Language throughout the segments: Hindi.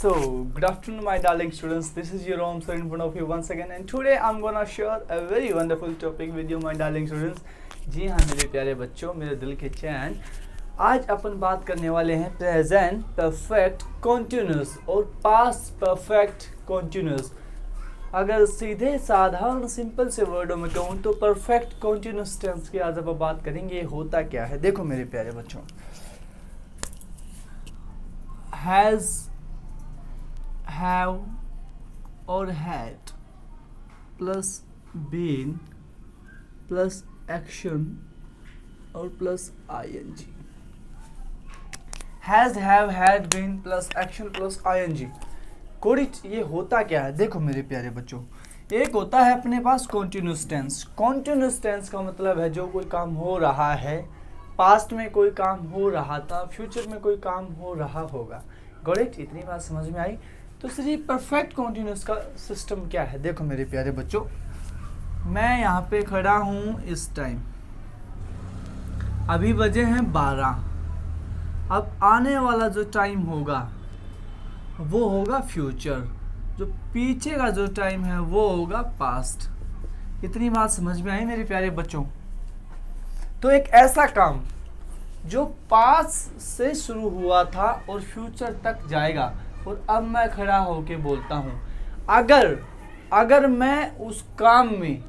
So, good afternoon, my darling students. This is your Om sir in front of you once again, and today I'm gonna share a very wonderful topic with you, my darling students. जी हाँ मेरे प्यारे बच्चों, मेरे दिल के चैन, आज अपन बात करने वाले हैं प्रेजेंट परफेक्ट कॉन्टिन्यूस और पास्ट परफेक्ट कॉन्टिन्यूस। अगर सीधे साधारण सिंपल से वर्डों में कहूँ तो परफेक्ट कॉन्टिन्यूस टेंस की आज अब बात करेंगे। ये होता क्या है, देखो मेरे प्यारे बच्चों, हैज़, have और had plus been plus action और plus ing। Has, have, had, been plus action plus ing। कोडिट ये होता क्या है, देखो मेरे प्यारे बच्चों, एक होता है अपने पास कॉन्टिन्यूस टेंस। कॉन्टिन्यूस टेंस का मतलब है जो कोई काम हो रहा है, पास्ट में कोई काम हो रहा था, फ्यूचर में कोई काम हो रहा होगा। गॉट, इतनी बात समझ में आई। तो सिर्फ परफेक्ट कॉन्टिन्यूस का सिस्टम क्या है, देखो मेरे प्यारे बच्चों, मैं यहाँ पे खड़ा हूँ इस टाइम, अभी बजे हैं 12। अब आने वाला जो टाइम होगा वो होगा फ्यूचर, जो पीछे का जो टाइम है वो होगा पास्ट। इतनी बात समझ में आई मेरे प्यारे बच्चों। तो एक ऐसा काम जो पास्ट से शुरू हुआ था और फ्यूचर तक जाएगा, और अब मैं खड़ा होके बोलता हूँ, अगर मैं उस काम में,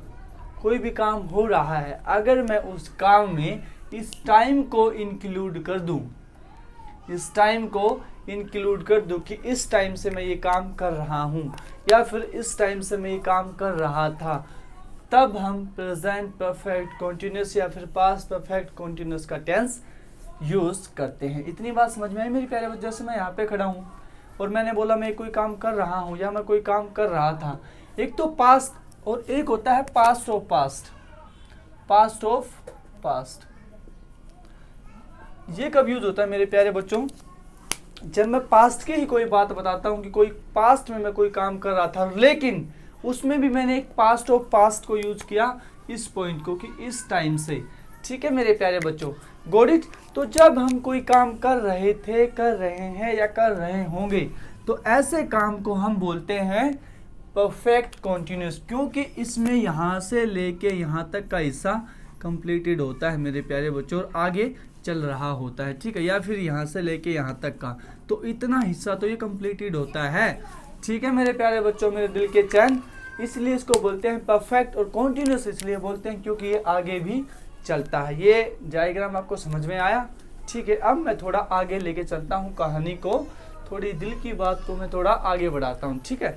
कोई भी काम हो रहा है, अगर मैं उस काम में इस टाइम को इंक्लूड कर दूँ, इस टाइम को इंक्लूड कर दूँ कि इस टाइम से मैं ये काम कर रहा हूँ या फिर इस टाइम से मैं ये काम कर रहा था, तब हम प्रेजेंट परफेक्ट कॉन्टिन्यूस या फिर पास्ट परफेक्ट कॉन्टिन्यूस का टेंस यूज करते हैं। इतनी बात समझ में आई मेरे प्यारे बच्चों। जैसे मैं यहाँ पे खड़ा हूँ और मैंने बोला मैं कोई काम कर रहा हूँ या मैं कोई काम कर रहा था, एक तो पास्ट और एक होता है past of past. Past of past ये कब यूज होता है मेरे प्यारे बच्चों, जब मैं पास्ट की ही कोई बात बताता हूँ कि कोई पास्ट में मैं कोई काम कर रहा था, लेकिन उसमें भी मैंने एक पास्ट ऑफ पास्ट को यूज किया, इस पॉइंट को, कि इस टाइम से। ठीक है मेरे प्यारे बच्चों, गॉट इट। तो जब हम कोई काम कर रहे थे, कर रहे हैं या कर रहे होंगे, तो ऐसे काम को हम बोलते हैं परफेक्ट कॉन्टिन्यूस, क्योंकि इसमें यहाँ से लेके यहाँ तक का हिस्सा कंप्लीटेड होता है मेरे प्यारे बच्चों और आगे चल रहा होता है। ठीक है, या फिर यहाँ से लेके यहाँ तक का, तो इतना हिस्सा तो ये कंप्लीटेड होता है। ठीक है मेरे प्यारे बच्चों, मेरे दिल के चैन, इसलिए इसको बोलते हैं परफेक्ट और कॉन्टिन्यूस इसलिए बोलते हैं क्योंकि ये आगे भी चलता है। ये डायग्राम आपको समझ में आया? ठीक है, अब मैं थोड़ा आगे लेके चलता हूँ कहानी को, थोड़ी दिल की बात को मैं थोड़ा आगे बढ़ाता हूँ। ठीक है,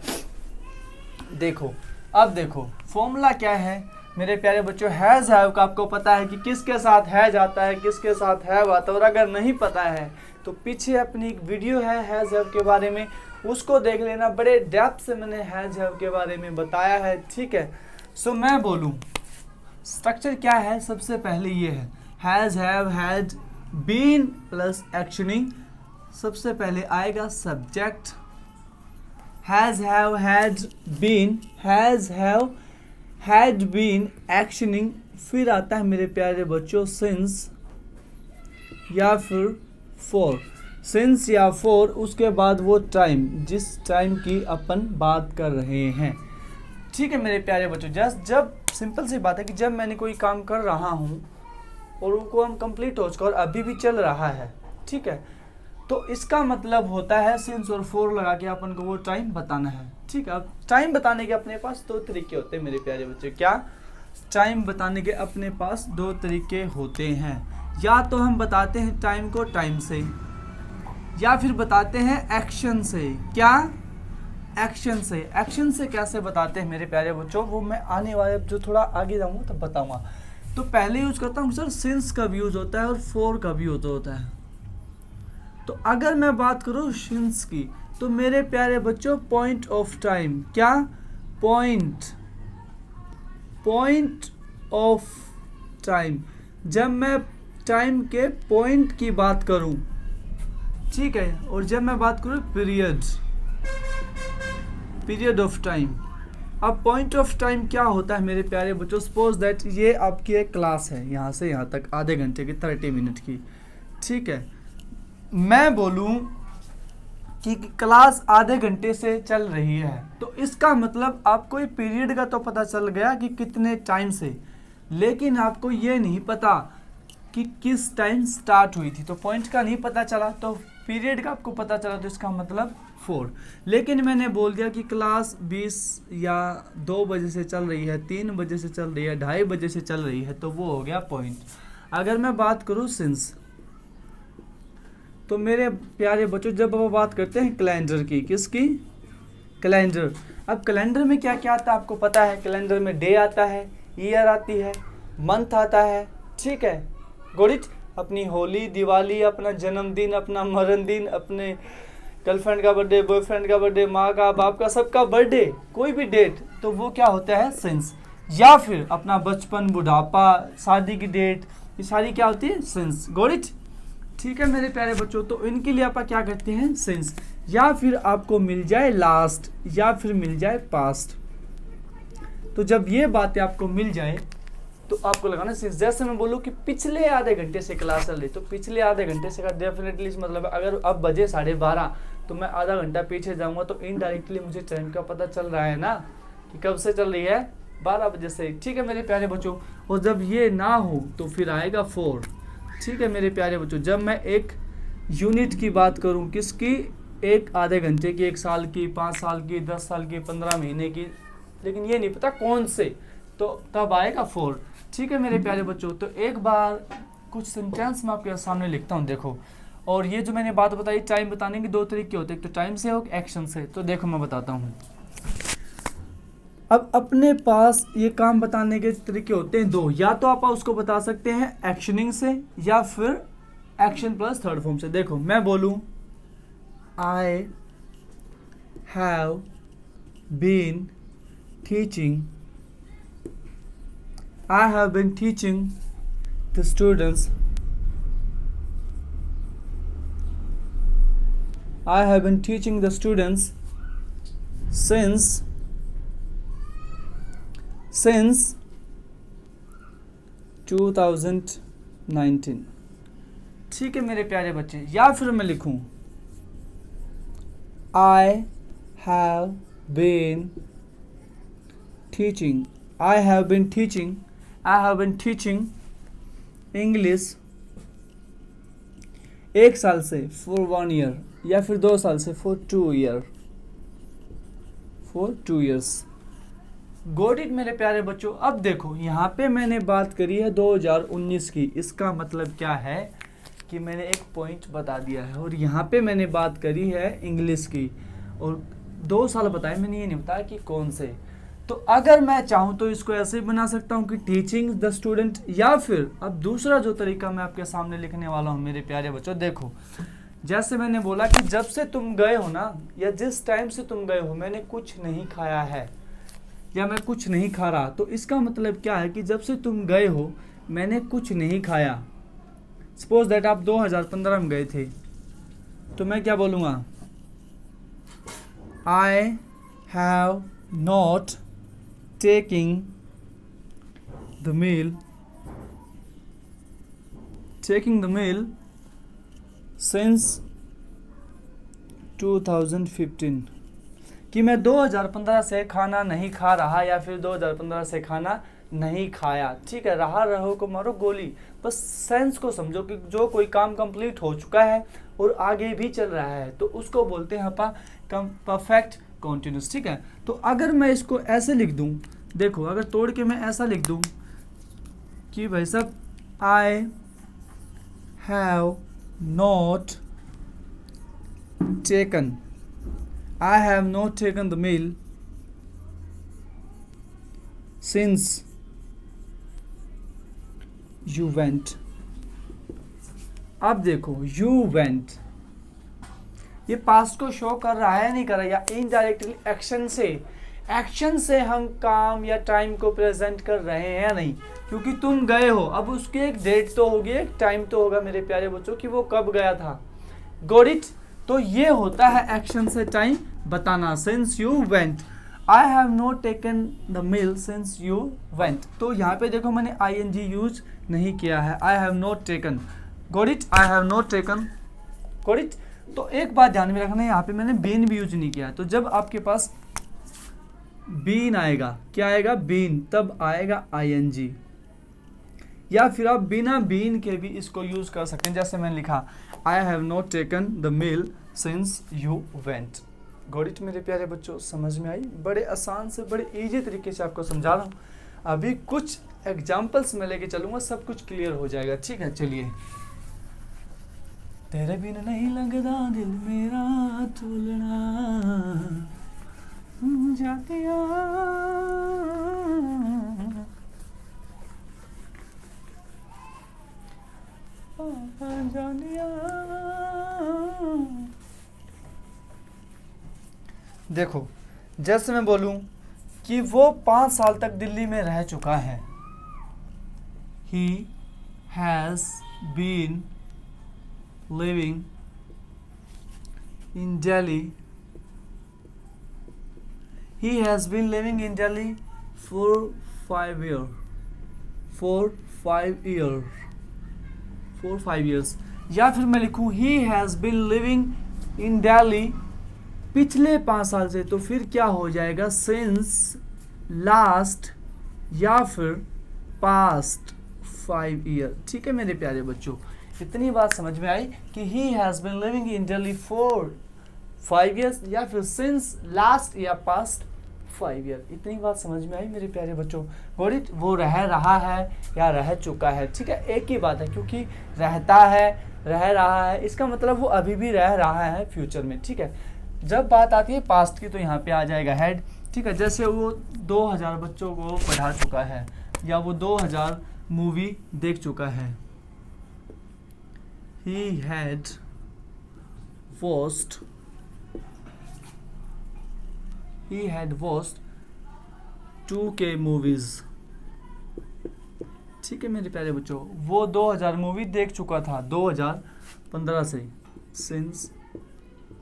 देखो, अब देखो फॉर्मूला क्या है मेरे प्यारे बच्चों। हैज, हैव का आपको पता है कि किसके साथ हैज आता है, किसके साथ हैव आता है, और अगर नहीं पता है तो पीछे अपनी एक वीडियो है हैज हैव के बारे में, उसको देख लेना, बड़े डेप्थ से मैंने हैज हैव के बारे में बताया है। ठीक है, सो मैं बोलूँ स्ट्रक्चर क्या है, सबसे पहले ये है has, have, had, been plus actioning. सबसे पहले आएगा subject, has, have, had, been, has, have, had, been, actioning. फिर आता है मेरे प्यारे बच्चों सिंस या फिर फॉर, सिंस या फॉर, उसके बाद वो टाइम जिस टाइम की अपन बात कर रहे हैं। ठीक है मेरे प्यारे बच्चों, जब सिंपल सी बात है कि जब मैंने कोई काम कर रहा हूँ और वो हम कंप्लीट हो चुका और अभी भी चल रहा है, ठीक है, तो इसका मतलब होता है सिंस और फॉर लगा के अपन को वो टाइम बताना है। ठीक है, अब टाइम बताने के अपने पास दो तरीके होते हैं मेरे प्यारे बच्चों। क्या? टाइम बताने के अपने पास दो तरीके होते हैं, या तो हम बताते हैं टाइम को टाइम से, या फिर बताते हैं एक्शन से। क्या? एक्शन से। एक्शन से कैसे बताते हैं मेरे प्यारे बच्चों, वो मैं आने वाले जो थोड़ा आगे जाऊंगा तब बताऊंगा। तो पहले यूज करता हूँ सर सिंस कब यूज होता है और फॉर कब यूज होता है। तो अगर मैं बात करूँ सिंस की, तो मेरे प्यारे बच्चों पॉइंट ऑफ टाइम। क्या? पॉइंट ऑफ टाइम, जब मैं टाइम के पॉइंट की बात करूं, ठीक है, और जब मैं बात करूं पीरियड ऑफ टाइम। अब पॉइंट ऑफ टाइम क्या होता है मेरे प्यारे बच्चों, सपोज दैट ये आपकी एक क्लास है, यहाँ से यहाँ तक आधे घंटे की, 30 मिनट की। ठीक है, मैं बोलूँ कि क्लास आधे घंटे से चल रही है, तो इसका मतलब आपको पीरियड का तो पता चल गया कि कितने टाइम से, लेकिन आपको ये नहीं पता कि किस टाइम स्टार्ट हुई थी। तो पॉइंट का नहीं पता चला, तो पीरियड का आपको पता चला, तो इसका मतलब 4। लेकिन मैंने बोल दिया कि क्लास 20 या 2 बजे से चल रही है, 3 बजे से चल रही है, 2:30 बजे से चल रही है, तो वो हो गया पॉइंट। अगर मैं बात करूँ सिंस, तो मेरे प्यारे बच्चों जब हम बात करते हैं कैलेंडर की, किसकी? कैलेंडर। अब कैलेंडर में क्या क्या आता है आपको पता है। कैलेंडर में डे आता है, ईयर आती है, मंथ आता है, ठीक है, गॉट इट। अपनी होली, दिवाली, अपना जन्मदिन, अपना मरण दिन, अपने गर्लफ्रेंड का बर्थडे, बॉयफ्रेंड का बर्थडे, माँ का, बाप का, सबका बर्थडे, कोई भी डेट, तो वो क्या होता है? सिंस। या फिर अपना बचपन, बुढ़ापा, शादी की डेट, ये सारी क्या होती है? Since, got it. ठीक है मेरे प्यारे बच्चों, तो इनके लिए आप क्या करते हैं? सिंस। या फिर आपको मिल जाए लास्ट, या फिर मिल जाए पास्ट। तो जब ये बातें आपको मिल जाए तो आपको लगाना सिंस। जैसे मैं बोलूँ कि पिछले आधे घंटे से क्लास चल रही, तो पिछले आधे घंटे से का डेफिनेटली मतलब अगर अब बजे 12:30 तो मैं आधा घंटा पीछे जाऊंगा, तो इनडायरेक्टली मुझे टाइम का पता चल रहा है ना कि कब से चल रही है, 12 बजे से। ठीक है मेरे प्यारे बच्चों, और जब ये ना हो तो फिर आएगा 4। ठीक है मेरे प्यारे बच्चों, जब मैं एक यूनिट की बात करूं, किसकी? एक आधे घंटे की, 1 साल की, 5 साल की, 10 साल की, 15 महीने की, लेकिन ये नहीं पता कौन से, तो तब आएगा 4। ठीक है मेरे प्यारे बच्चों, तो एक बार कुछ सेंटेंस मैं आपके सामने लिखता हूँ, देखो। और ये जो मैंने बात बताई, टाइम बताने के 2 तरीके होते हैं, एक तो टाइम से और एक्शन से। तो देखो मैं बताता हूँ। अब अपने पास ये काम बताने के तरीके होते हैं 2, या तो आप उसको बता सकते हैं एक्शनिंग से, या फिर एक्शन प्लस थर्ड फॉर्म से। देखो मैं बोलूं I have been teaching, I have been teaching the students, I have been teaching the students since 2019। ठीक है मेरे प्यारे बच्चे, या फिर मैं लिखूं I have been teaching English 1 साल से for 1 year, या फिर 2 साल से for 2 years। गॉट इट मेरे प्यारे बच्चों। अब देखो यहाँ पे मैंने बात करी है 2019 की, इसका मतलब क्या है कि मैंने एक पॉइंट बता दिया है। और यहाँ पे मैंने बात करी है इंग्लिश की, और 2 साल बताए मैंने, ये नहीं बताया कि कौन से। तो अगर मैं चाहूँ तो इसको ऐसे बना सकता हूँ कि टीचिंग द स्टूडेंट, या फिर अब दूसरा जो तरीका मैं आपके सामने लिखने वाला हूँ मेरे प्यारे बच्चों, देखो जैसे मैंने बोला कि जब से तुम गए हो ना, या जिस टाइम से तुम गए हो, मैंने कुछ नहीं खाया है, या मैं कुछ नहीं खा रहा। तो इसका मतलब क्या है कि जब से तुम गए हो मैंने कुछ नहीं खाया। सपोज दैट आप 2015 में गए थे, तो मैं क्या बोलूँगा? I have not taking the meal since 2015, कि मैं 2015 से खाना नहीं खा रहा, या फिर 2015 से खाना नहीं खाया। ठीक है, रहो को मारो गोली, बस सेंस को समझो कि जो कोई काम कंप्लीट हो चुका है और आगे भी चल रहा है, तो उसको बोलते हैं अपन परफेक्ट कॉन्टिन्यूस। ठीक है, तो अगर मैं इसको ऐसे लिख दूं, देखो अगर तोड़ के मैं ऐसा लिख दूं कि भाई साहब I have not taken the meal since you went। अब देखो you went, ये पास्ट को शो कर रहा है नहीं कर रहा, या इनडायरेक्टली एक्शन से हम काम या टाइम को प्रेजेंट कर रहे हैं नहीं, क्योंकि तुम गए हो। अब उसकी एक डेट तो होगी, एक टाइम तो होगा मेरे प्यारे बच्चों कि वो कब गया था। Got it. तो ये होता है एक्शन से टाइम बताना, since you went। I have not taken the meal since you went। तो यहाँ पे देखो मैंने ing यूज नहीं किया है, I have not taken। Got it? I have not taken। Got it? तो एक बात ध्यान में रखना है, यहाँ पे मैंने बीन भी यूज नहीं किया। तो जब आपके पास बीन आएगा, क्या आएगा, बीन, तब आएगा आईएनजी, या फिर आप बिना बीन के भी इसको यूज कर सकते हैं। जैसे मैंने लिखा I have not taken the meal since you went. Got it मेरे प्यारे बच्चों, समझ में आई? बड़े आसान से बड़े इजी तरीके से आपको समझा रहा हूँ। अभी कुछ एग्जाम्पल्स में लेके चलूंगा, सब कुछ क्लियर हो जाएगा। ठीक है, चलिए। तेरे बिन नहीं लगदा दिल मेरा तोलना जातिया, देखो, जैसे मैं बोलूं कि वो 5 साल तक दिल्ली में रह चुका है। He has been living in Delhi. He has been living in Delhi for 5 years. For 5 years. या फिर मैं लिखूं he has been living in Delhi पिछले 5 साल से, तो फिर क्या हो जाएगा, since last या फिर past 5 years। ठीक है मेरे प्यारे बच्चों, इतनी बात समझ में आई कि he has been living in Delhi for 5 years या फिर since last या past 5 years। इतनी बात समझ में आई मेरे प्यारे बच्चों। Got it? वो रह रहा है या रह चुका है, ठीक है, एक ही बात है, क्योंकि रहता है, रह रहा है, इसका मतलब वो अभी भी रह रहा है फ्यूचर में। ठीक है, जब बात आती है पास्ट की तो यहाँ पे आ जाएगा हैड। ठीक है, जैसे वो 2000 बच्चों को पढ़ा चुका है या वो 2000 मूवी देख चुका है। He had watched 2K movies। ठीक है मेरे प्यारे बच्चों, वो 2000 मूवी देख चुका था 2015 से, since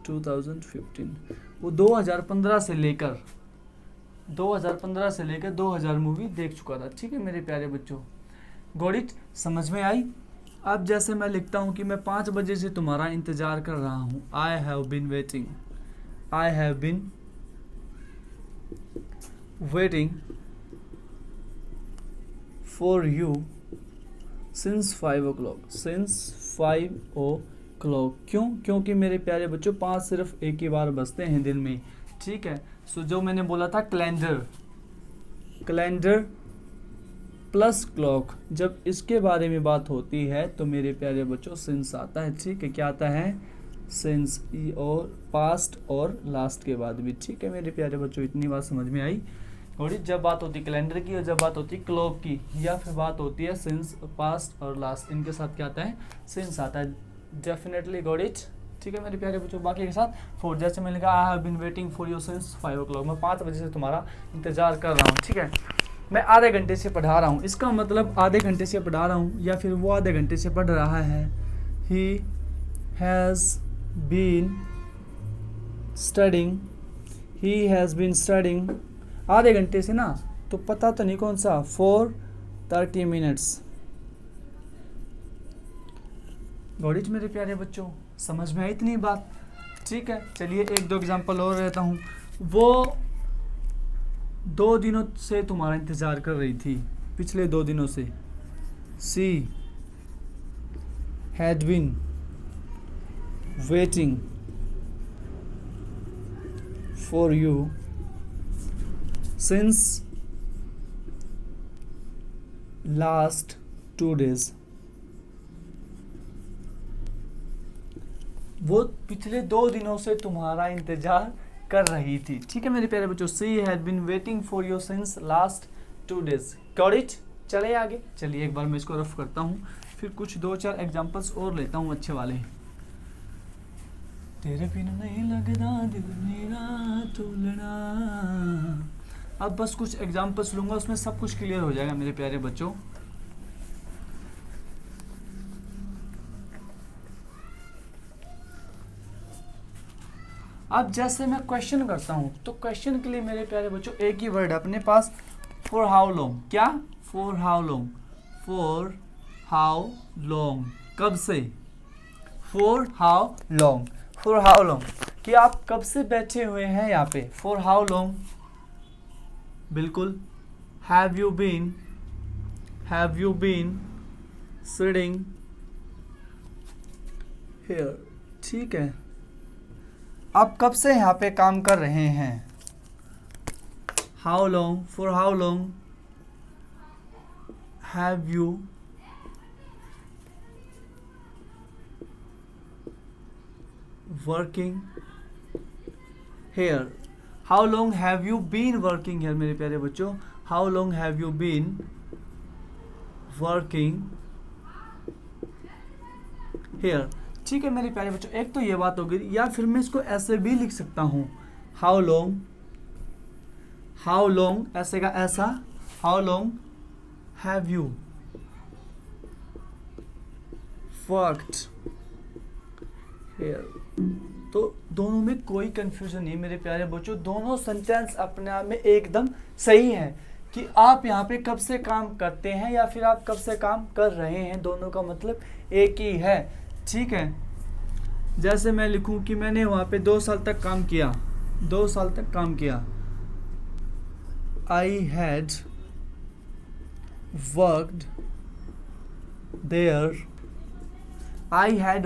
2015। वो 2015 से लेकर 2000 मूवी देख चुका था। ठीक है मेरे प्यारे बच्चों, गॉट इट? समझ में आई? अब जैसे मैं लिखता हूँ कि मैं 5 बजे से तुम्हारा इंतजार कर रहा हूँ। I have been waiting for you since 5 o'clock। क्योंकि मेरे प्यारे बच्चों 5 सिर्फ एक ही बार बजते हैं दिन में। ठीक है, सो जो मैंने बोला था कैलेंडर प्लस क्लॉक, जब इसके बारे में बात होती है तो मेरे प्यारे बच्चों सिंस आता है। ठीक है, क्या आता है, सिंस, और पास्ट और लास्ट के बाद भी। ठीक है मेरे प्यारे बच्चों, इतनी बात समझ में आई। और जब बात होती है कैलेंडर की और जब बात होती है क्लॉक की या फिर बात होती है सिंस, पास्ट और लास्ट, इनके साथ क्या आता है, सिंस आता है। Definitely got it. ठीक है मेरे प्यारे बच्चों, बाकी के साथ फॉर, जैसे मैंने कहा I have been waiting for you since 5 o'clock। मैं 5 बजे से तुम्हारा इंतजार कर रहा हूँ। ठीक है, मैं आधे घंटे से पढ़ा रहा हूँ, इसका मतलब आधे घंटे से पढ़ा रहा हूँ या फिर वो आधे घंटे से पढ़ रहा है। ही हैज़ बीन स्टडिंग आधे घंटे से ना, तो पता तो नहीं कौन सा, फॉर 30 minutes। गॉट इट मेरे प्यारे बच्चों, समझ में आई इतनी बात? ठीक है, चलिए 1-2 एग्जाम्पल और रहता हूँ। वो 2 दिनों से तुम्हारा इंतजार कर रही थी, पिछले 2 दिनों से। She had been waiting for you since last 2 days। वो पिछले 2 दिनों से तुम्हारा इंतजार कर रही थी। ठीक है मेरे प्यारे बच्चों, she had been waiting for you since last 2 days। Got it? चले आगे, चलिए एक बार मैं इसको रफ करता हूँ, फिर कुछ 2-4 एग्जांपल्स और लेता हूँ अच्छे वाले। तेरे बिन नहीं लगदा दिल मेरा तोलना। अब बस कुछ एग्जांपल्स लूंगा, उसमें सब कुछ क्लियर हो जाएगा मेरे प्यारे बच्चों। अब जैसे मैं क्वेश्चन करता हूं, तो क्वेश्चन के लिए मेरे प्यारे बच्चों एक ही वर्ड है अपने पास, फॉर हाउ लॉन्ग। क्या? फॉर हाउ लॉन्ग, कब से? For how for how long, कि आप कब से बैठे हुए हैं यहाँ पे, फॉर हाउ लॉन्ग, बिल्कुल, have you been sitting here, ठीक है, आप कब से यहाँ पे काम कर रहे हैं, how long, for how long have you working here, how long have you been working here, मेरे प्यारे बच्चों, how long have you been working here, ठीक है मेरे प्यारे बच्चों। एक तो ये बात हो गई, या फिर मैं इसको ऐसे भी लिख सकता हूँ, हाउ लॉन्ग ऐसे का ऐसा, how long have you worked here. तो दोनों में कोई कंफ्यूजन नहीं मेरे प्यारे बच्चों, दोनों सेंटेंस अपने आप में एकदम सही है कि आप यहाँ पे कब से काम करते हैं या फिर आप कब से काम कर रहे हैं, दोनों का मतलब एक ही है, ठीक है। जैसे मैं लिखूं कि मैंने वहाँ पे 2 साल तक काम किया, 2 साल तक काम किया, I had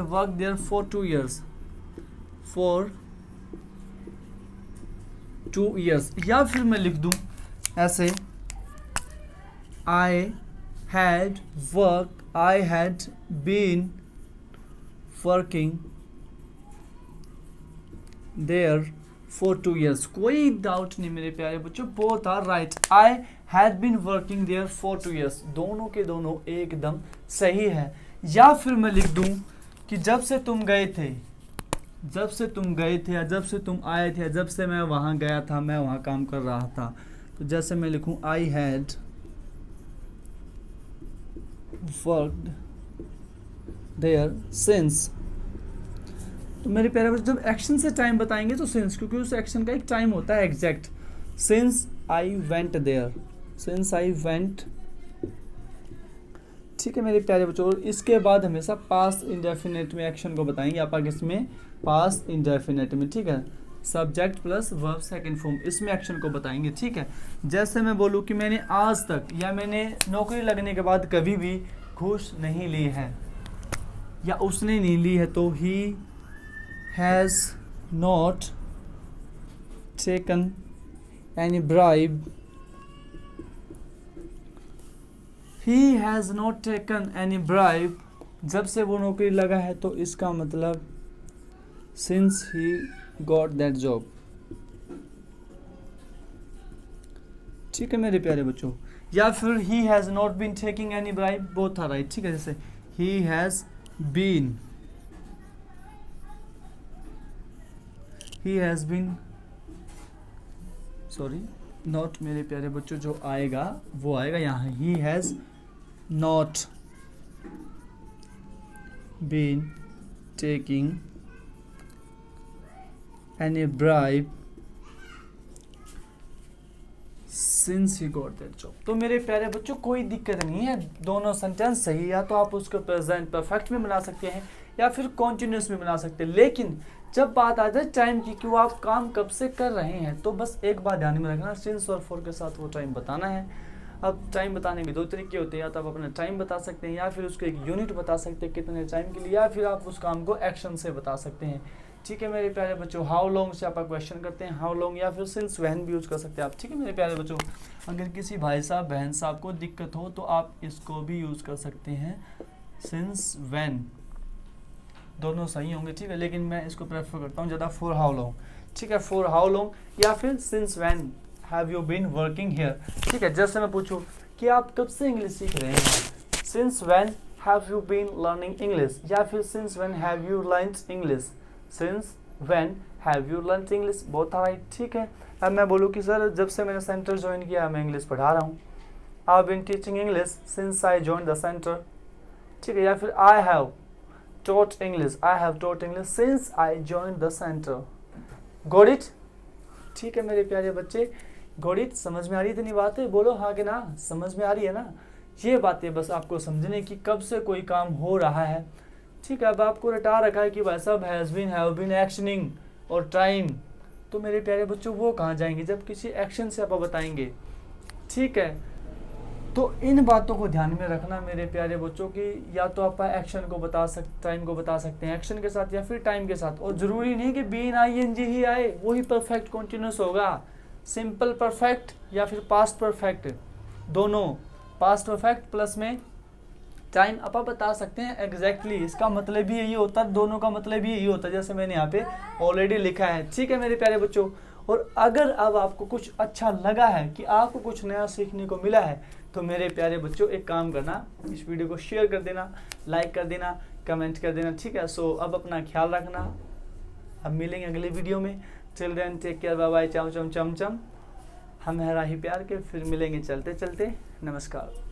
worked there for 2 years, for 2 years। या फिर मैं लिख दूं ऐसे, I had been working there for 2 years। कोई डाउट नहीं मेरे प्यारे बच्चों, both are right, I had been working there for 2 years, दोनों के दोनों एकदम सही है। या फिर मैं लिख दूं कि जब से तुम गए थे या जब से तुम आए थे, जब से मैं वहाँ गया था, मैं वहाँ काम कर रहा था, तो जैसे मैं लिखूं I had worked there since, तो मेरे प्यारे बच्चों जब एक्शन से टाइम बताएंगे तो सिंस, क्योंकि उस एक्शन का एक टाइम होता है exact, since I went there, ठीक है मेरे प्यारे बच्चों। इसके बाद हमेशा पास्ट इंडेफिनेट में एक्शन को बताएंगे आप आगे, इसमें पास्ट इंडेफिनेट में, ठीक है, subject plus verb second form, इसमें एक्शन को बताएंगे, ठीक है। जैसे मैं बोलूँ कि मैंने आज तक या मैंने नौकरी लगने के बाद कभी भी घूस नहीं ली है या उसने नहीं ली है, तो ही has not taken any bribe, जब से वो नौकरी लगा है, तो इसका मतलब since he got that job, ठीक है मेरे प्यारे बच्चों। या फिर he has not been taking any bribe, both are right, ठीक है। जैसे he has been नॉट मेरे प्यारे बच्चों, जो आएगा वो आएगा यहाँ, he has not been taking any bribe since he got that job। तो मेरे प्यारे बच्चों कोई दिक्कत नहीं है, दोनों सेंटेंस सही है, या तो आप उसको प्रेजेंट परफेक्ट में बना सकते हैं या फिर कॉन्टिन्यूस में बना सकते हैं, लेकिन जब बात आ जाए टाइम की कि वो आप काम कब से कर रहे हैं, तो बस एक बात ध्यान में रखना, सिंस और फॉर के साथ वो टाइम बताना है। अब टाइम बताने के 2 तरीके होते हैं, या तो आप अपना टाइम बता सकते हैं या फिर उसको एक यूनिट बता सकते हैं कितने टाइम के लिए, या फिर आप उस काम को एक्शन से बता सकते हैं, ठीक है मेरे प्यारे बच्चों। हाउ लॉन्ग से आप क्वेश्चन करते हैं, हाउ लॉन्ग, या फिर सिंस व्हेन भी यूज कर सकते हैं आप, ठीक है मेरे प्यारे बच्चों। अगर किसी भाई साहब बहन साहब को दिक्कत हो तो आप इसको भी यूज कर सकते हैं, सिंस व्हेन, दोनों सही होंगे, ठीक है, लेकिन मैं इसको प्रेफर करता हूँ ज़्यादा फॉर हाउ लॉन्ग, ठीक है, फॉर हाउ लॉन्ग या फिर since when have you been working here, ठीक है। जैसे मैं पूछूँ कि आप कब से इंग्लिश सीख रहे हैं, since when have you been learning English, या फिर since when have you learned English, since when have you learned English, both are right, ठीक है। अब मैं बोलूँ कि सर जब से मैंने सेंटर ज्वाइन किया मैं इंग्लिश पढ़ा रहा हूँ, I have been teaching English since I join the centre, ठीक है। या फिर I have taught English, I have taught English since I joined the center, got it, ठीक है मेरे प्यारे बच्चे, got it, समझ में आ रही इतनी बातें, बोलो हाँ कि ना, समझ में आ रही है ना। ये बातें बस आपको समझने की कब से कोई काम हो रहा है, ठीक है। अब आपको रटा रखा है कि भाई साहब has been, have been, actioning और टाइम, तो मेरे प्यारे बच्चों वो कहाँ जाएंगे जब किसी एक्शन से आप बताएंगे। ठीक है, तो इन बातों को ध्यान में रखना मेरे प्यारे बच्चों की, या तो आप एक्शन को बता सकते, टाइम को बता सकते हैं एक्शन के साथ या फिर टाइम के साथ, और ज़रूरी नहीं कि बीन आईएनजी ही आए वही परफेक्ट कॉन्टिन्यूस होगा। सिंपल परफेक्ट या फिर पास्ट परफेक्ट, दोनों पास्ट परफेक्ट प्लस में टाइम आप बता सकते हैं एग्जैक्टली। इसका मतलब भी यही होता है, दोनों का मतलब भी यही होता है, जैसे मैंने यहाँ पे ऑलरेडी लिखा है। ठीक है मेरे प्यारे बच्चों, और अगर अब आपको कुछ अच्छा लगा है कि आपको कुछ नया सीखने को मिला है, तो मेरे प्यारे बच्चों एक काम करना, इस वीडियो को शेयर कर देना, लाइक कर देना, कमेंट कर देना। ठीक है, सो अब अपना ख्याल रखना, अब मिलेंगे अगले वीडियो में। Till then take care, bye bye, चम चम चम चम। हम है राही प्यार के, फिर मिलेंगे चलते चलते। नमस्कार।